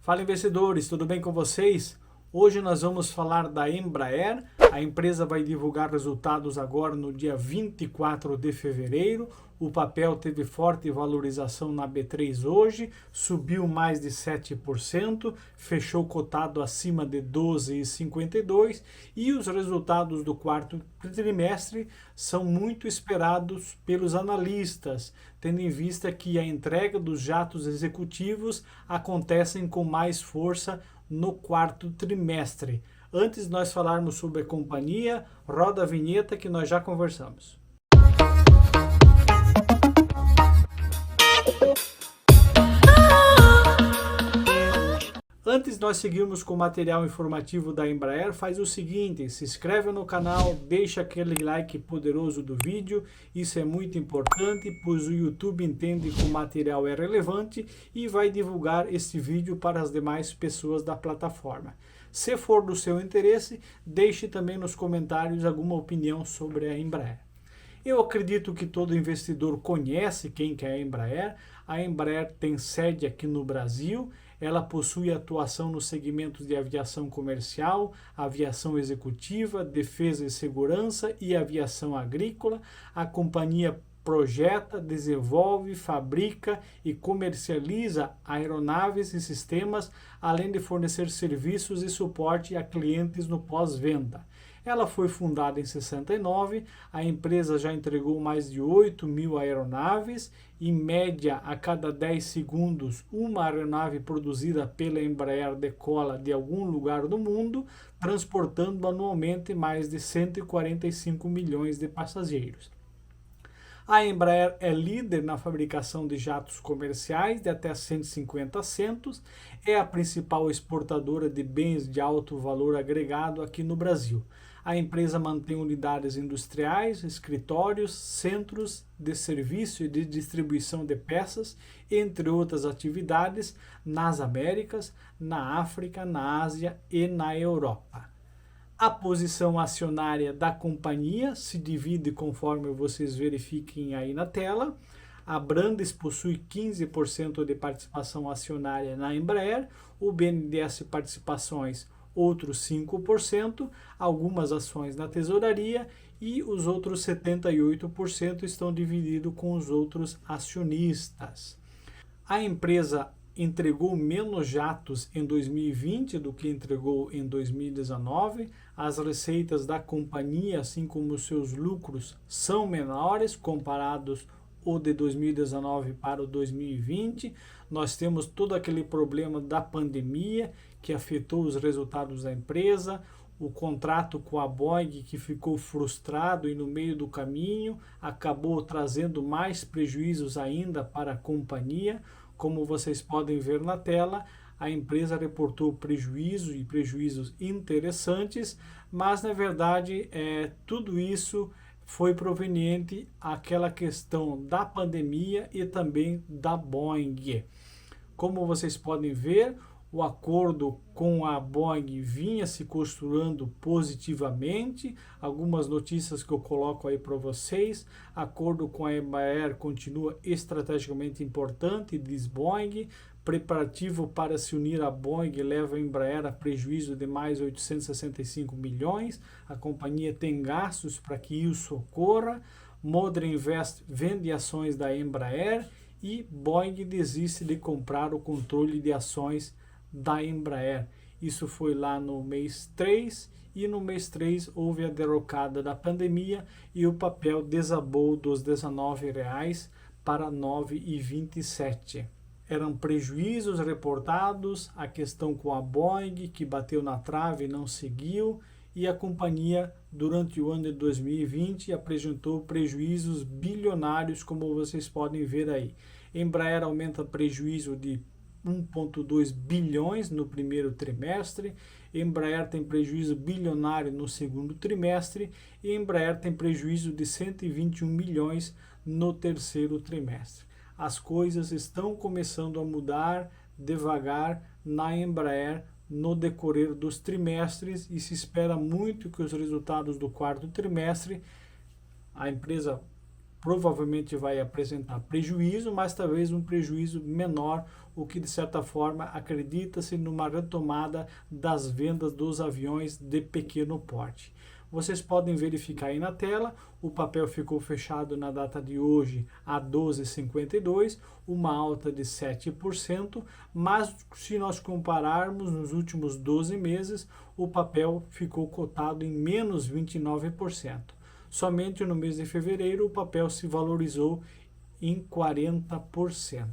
Fala investidores, tudo bem com vocês? Hoje nós vamos falar da Embraer. A empresa vai divulgar resultados agora no dia 24 de fevereiro. O papel teve forte valorização na B3 hoje, subiu mais de 7%, fechou cotado acima de 12,52 e os resultados do quarto trimestre são muito esperados pelos analistas, tendo em vista que a entrega dos jatos executivos acontecem com mais força no quarto trimestre. Antes de nós falarmos sobre a companhia, roda a vinheta que nós já conversamos. Antes de nós seguirmos com o material informativo da Embraer, faz o seguinte, se inscreve no canal, deixa aquele like poderoso do vídeo, isso é muito importante, pois o YouTube entende que o material é relevante e vai divulgar este vídeo para as demais pessoas da plataforma. Se for do seu interesse, deixe também nos comentários alguma opinião sobre a Embraer. Eu acredito que todo investidor conhece quem que é a Embraer. A Embraer tem sede aqui no Brasil, ela possui atuação nos segmentos de aviação comercial, aviação executiva, defesa e segurança e aviação agrícola. A companhia projeta, desenvolve, fabrica e comercializa aeronaves e sistemas, além de fornecer serviços e suporte a clientes no pós-venda. Ela foi fundada em 69, a empresa já entregou mais de 8.000 aeronaves, em média a cada 10 segundos uma aeronave produzida pela Embraer decola de algum lugar do mundo, transportando anualmente mais de 145 milhões de passageiros. A Embraer é líder na fabricação de jatos comerciais de até 150 assentos, é a principal exportadora de bens de alto valor agregado aqui no Brasil. A empresa mantém unidades industriais, escritórios, centros de serviço e de distribuição de peças, entre outras atividades, nas Américas, na África, na Ásia e na Europa. A posição acionária da companhia se divide conforme vocês verifiquem aí na tela. A Brandes possui 15% de participação acionária na Embraer, o BNDES Participações outros 5%, algumas ações na tesouraria e os outros 78% estão divididos com os outros acionistas. A empresa entregou menos jatos em 2020 do que entregou em 2019. As receitas da companhia, assim como os seus lucros, são menores comparados o de 2019 para o 2020. Nós temos todo aquele problema da pandemia que afetou os resultados da empresa, o contrato com a Boeing que ficou frustrado e no meio do caminho acabou trazendo mais prejuízos ainda para a companhia. Como vocês podem ver na tela, a empresa reportou prejuízo e prejuízos interessantes, mas na verdade tudo isso foi proveniente àquela questão da pandemia e também da Boeing. Como vocês podem ver, o acordo com a Boeing vinha se costurando positivamente. Algumas notícias que eu coloco aí para vocês. Acordo com a Embraer continua estrategicamente importante, diz Boeing. Preparativo para se unir à Boeing leva a Embraer a prejuízo de mais 865 milhões. A companhia tem gastos para que isso ocorra. Modern Invest vende ações da Embraer e Boeing desiste de comprar o controle de ações da Embraer. Isso foi lá no mês 3 e no mês 3 houve a derrocada da pandemia e o papel desabou dos R$19 para R$ 9,27. Eram prejuízos reportados, a questão com a Boeing que bateu na trave e não seguiu, e a companhia durante o ano de 2020 apresentou prejuízos bilionários, como vocês podem ver aí. Embraer aumenta prejuízo de 1,2 bilhões no primeiro trimestre, Embraer tem prejuízo bilionário no segundo trimestre e Embraer tem prejuízo de 121 milhões no terceiro trimestre. As coisas estão começando a mudar devagar na Embraer no decorrer dos trimestres e se espera muito que os resultados do quarto trimestre, a empresa provavelmente vai apresentar prejuízo, mas talvez um prejuízo menor, o que de certa forma acredita-se numa retomada das vendas dos aviões de pequeno porte. Vocês podem verificar aí na tela, o papel ficou fechado na data de hoje a 12,52, uma alta de 7%, mas se nós compararmos nos últimos 12 meses, o papel ficou cotado em menos 29%. Somente no mês de fevereiro o papel se valorizou em 40%.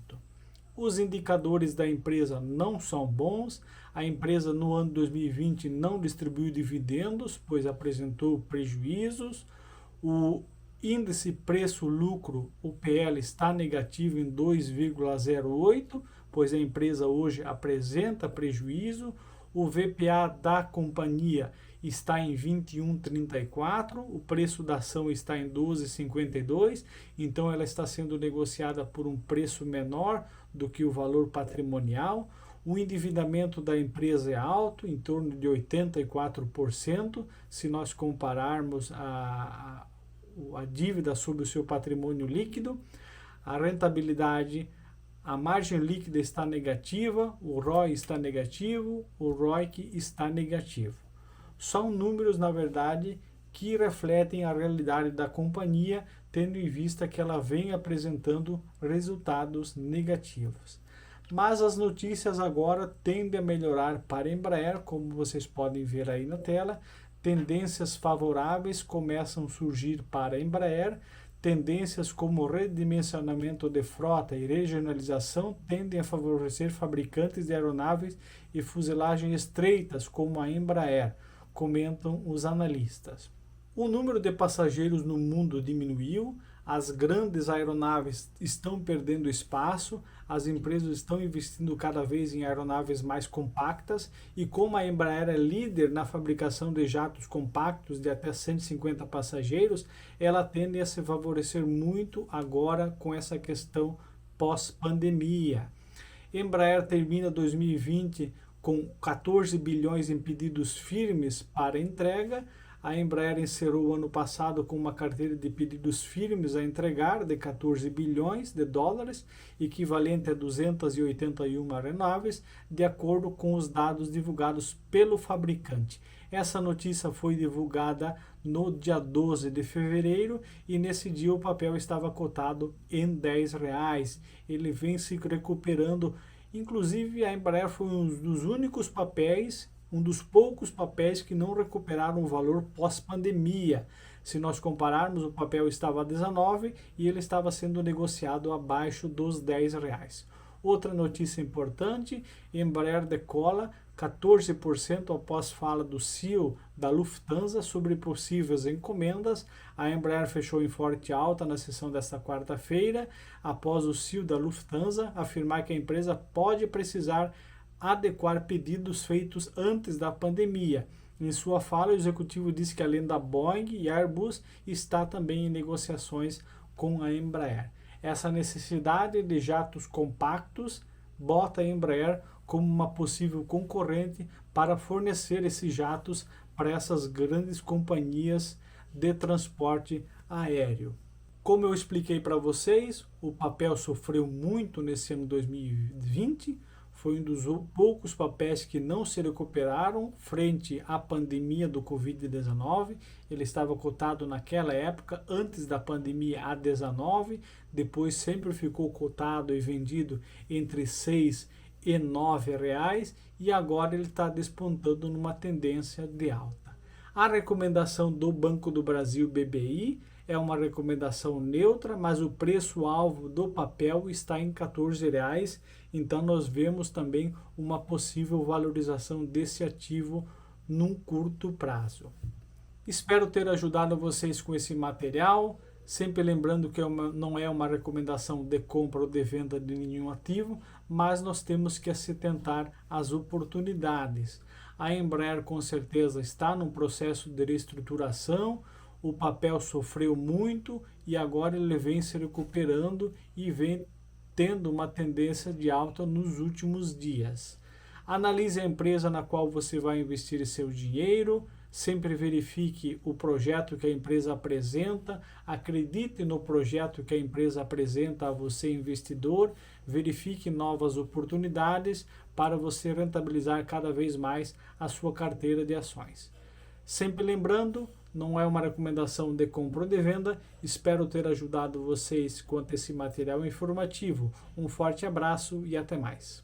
Os indicadores da empresa não são bons. A empresa no ano 2020 não distribuiu dividendos, pois apresentou prejuízos. O índice preço-lucro, o PL, está negativo em 2,08, pois a empresa hoje apresenta prejuízo. O VPA da companhia está em 21,34, o preço da ação está em 12,52, então ela está sendo negociada por um preço menor do que o valor patrimonial. O endividamento da empresa é alto, em torno de 84%, se nós compararmos a dívida sobre o seu patrimônio líquido. A rentabilidade, a margem líquida está negativa, o ROI está negativo, o ROIC está negativo. São números, na verdade, que refletem a realidade da companhia, tendo em vista que ela vem apresentando resultados negativos. Mas as notícias agora tendem a melhorar para a Embraer, como vocês podem ver aí na tela. Tendências favoráveis começam a surgir para a Embraer. Tendências como redimensionamento de frota e regionalização tendem a favorecer fabricantes de aeronaves e fuselagem estreitas como a Embraer, comentam os analistas. O número de passageiros no mundo diminuiu, as grandes aeronaves estão perdendo espaço, as empresas estão investindo cada vez em aeronaves mais compactas e como a Embraer é líder na fabricação de jatos compactos de até 150 passageiros, ela tende a se favorecer muito agora com essa questão pós-pandemia. Embraer termina 2020 com 14 bilhões em pedidos firmes para entrega. A Embraer encerrou o ano passado com uma carteira de pedidos firmes a entregar de 14 bilhões de dólares, equivalente a 281 aeronaves, de acordo com os dados divulgados pelo fabricante. Essa notícia foi divulgada no dia 12 de fevereiro e nesse dia o papel estava cotado em R$10. Ele vem se recuperando. Inclusive, a Embraer foi um dos únicos papéis, um dos poucos papéis que não recuperaram o valor pós-pandemia. Se nós compararmos, o papel estava a 19 e ele estava sendo negociado abaixo dos R$10. Outra notícia importante, Embraer decola 14% após fala do CEO da Lufthansa sobre possíveis encomendas. A Embraer fechou em forte alta na sessão desta quarta-feira, após o CEO da Lufthansa afirmar que a empresa pode precisar adequar pedidos feitos antes da pandemia. Em sua fala, o executivo disse que além da Boeing e Airbus, está também em negociações com a Embraer. Essa necessidade de jatos compactos bota a Embraer como uma possível concorrente para fornecer esses jatos para essas grandes companhias de transporte aéreo. Como eu expliquei para vocês, o papel sofreu muito nesse ano 2020, foi um dos poucos papéis que não se recuperaram frente à pandemia do Covid-19. Ele estava cotado naquela época, antes da pandemia, a 19, depois sempre ficou cotado e vendido entre 6 e R$9 e agora ele está despontando numa tendência de alta. A recomendação do Banco do Brasil BBI é uma recomendação neutra, mas o preço-alvo do papel está em R$14, então nós vemos também uma possível valorização desse ativo num curto prazo. Espero ter ajudado vocês com esse material, sempre lembrando que não é uma recomendação de compra ou de venda de nenhum ativo, mas nós temos que se atentar às oportunidades. A Embraer com certeza está num processo de reestruturação, o papel sofreu muito e agora ele vem se recuperando e vem tendo uma tendência de alta nos últimos dias. Analise a empresa na qual você vai investir seu dinheiro, sempre verifique o projeto que a empresa apresenta, acredite no projeto que a empresa apresenta a você, investidor, verifique novas oportunidades para você rentabilizar cada vez mais a sua carteira de ações. Sempre lembrando, não é uma recomendação de compra ou de venda. Espero ter ajudado vocês quanto a esse material informativo. Um forte abraço e até mais.